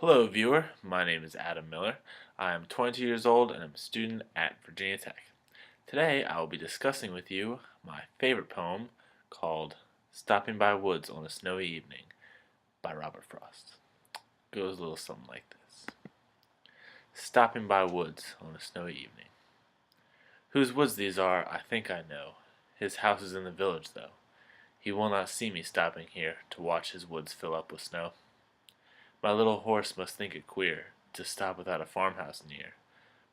Hello, viewer. My name is Adam Miller. I am 22 years old and I'm a student at Virginia Tech. Today I will be discussing with you my favorite poem called Stopping by Woods on a Snowy Evening by Robert Frost. It goes a little something like this. Stopping by woods on a snowy evening. Whose woods these are, I think I know. His house is in the village, though. He will not see me stopping here to watch his woods fill up with snow. My little horse must think it queer to stop without a farmhouse near,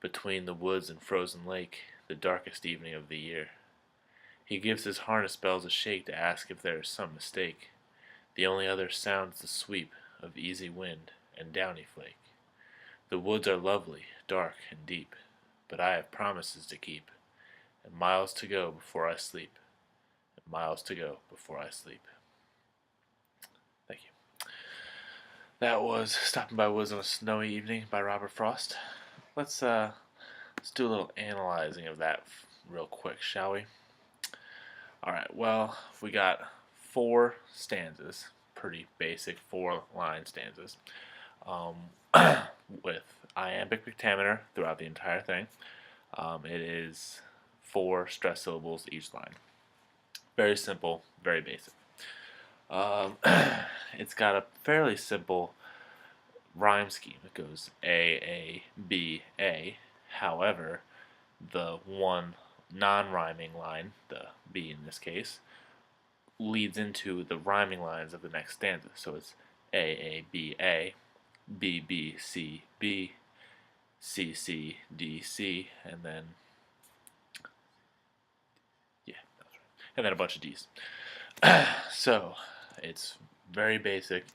between the woods and frozen lake, the darkest evening of the year. He gives his harness bells a shake to ask if there is some mistake. The only other sound's the sweep of easy wind and downy flake. The woods are lovely, dark and deep, but I have promises to keep, and miles to go before I sleep, and miles to go before I sleep. Thank you. That was Stopping by Woods on a Snowy Evening by Robert Frost. Let's do a little analyzing of that real quick, shall we? Alright, well, we got 4 stanzas, pretty basic 4-line stanzas, with iambic pentameter throughout the entire thing. It is 4 stress syllables each line. Very simple, very basic. It's got a fairly simple rhyme scheme. It goes A, B, A. However, the one non-rhyming line, the B in this case, leads into the rhyming lines of the next stanza. So it's A, B, A, B, B, C, B, C, C, D, C, and then, yeah, that's right. And then a bunch of D's. So, it's very basic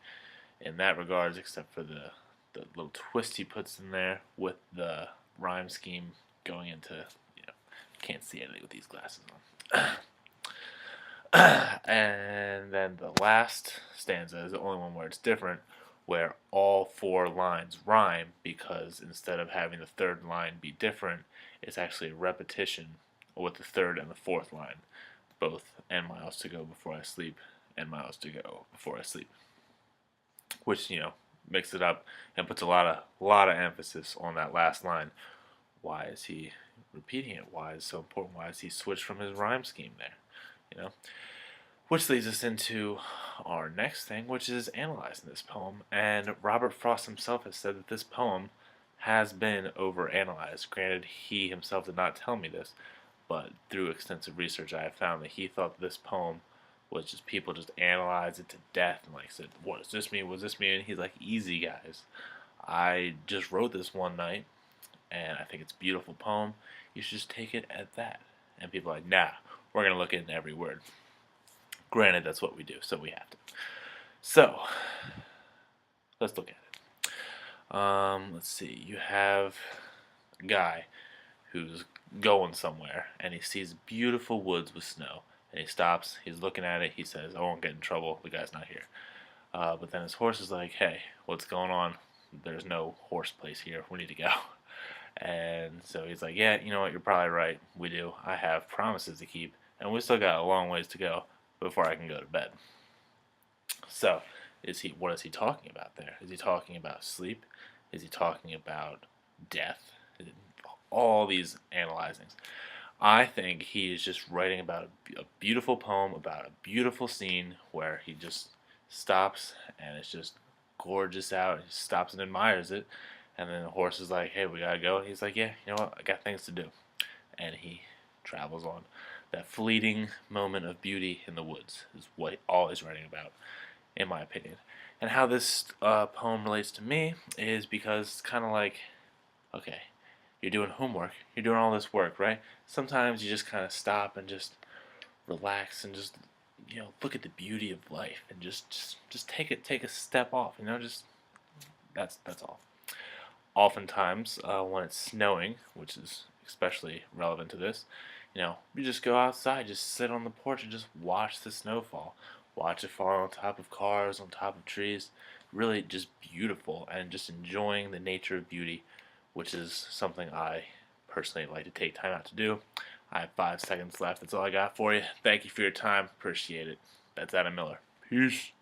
in that regards, except for the little twist he puts in there with the rhyme scheme going into, can't see anything with these glasses on. And then the last stanza is the only one where it's different, where all 4 lines rhyme, because instead of having the third line be different, it's actually a repetition with the third and the fourth line. Both "and miles to go before I sleep" and "miles to go before I sleep," which mix it up and puts a lot of emphasis on that last line. Why is he repeating it? Why is it so important? Why has he switched from his rhyme scheme there? Which leads us into our next thing, which is analyzing this poem. And Robert Frost himself has said that this poem has been overanalyzed. Granted, he himself did not tell me this, but through extensive research I have found that he thought this poem was just people just analyzed it to death and said, what does this mean? What does this mean? And he's like, easy guys. I just wrote this one night and I think it's a beautiful poem. You should just take it at that. And people are like, nah, we're going to look into every word. Granted, that's what we do, so we have to. So, let's look at it. Let's see. You have a guy who's going somewhere, and he sees beautiful woods with snow. And he stops, he's looking at it, he says, I won't get in trouble, the guy's not here. But then his horse is like, hey, what's going on? There's no horse place here, we need to go. And so he's like, yeah, you know what, you're probably right, we do. I have promises to keep, and we still got a long ways to go before I can go to bed. So, what is he talking about there? Is he talking about sleep? Is he talking about death? All these analyzings. I think he is just writing about a beautiful poem, about a beautiful scene where he just stops and it's just gorgeous out. He stops and admires it, and then the horse is like, hey, we gotta go. And he's like, yeah, you know what, I got things to do. And he travels on. That fleeting moment of beauty in the woods is what all he's writing about, in my opinion. And how this poem relates to me is because it's kind of like, okay, you're doing homework, you're doing all this work, right? Sometimes you just kind of stop and just relax and just look at the beauty of life and just take a step off, just that's all. Oftentimes when it's snowing, which is especially relevant to this, you just go outside, just sit on the porch and just watch the snowfall. Watch it fall on top of cars, on top of trees. Really just beautiful, and just enjoying the nature of beauty, which is something I personally like to take time out to do. I have 5 seconds left. That's all I got for you. Thank you for your time. Appreciate it. That's Adam Miller. Peace.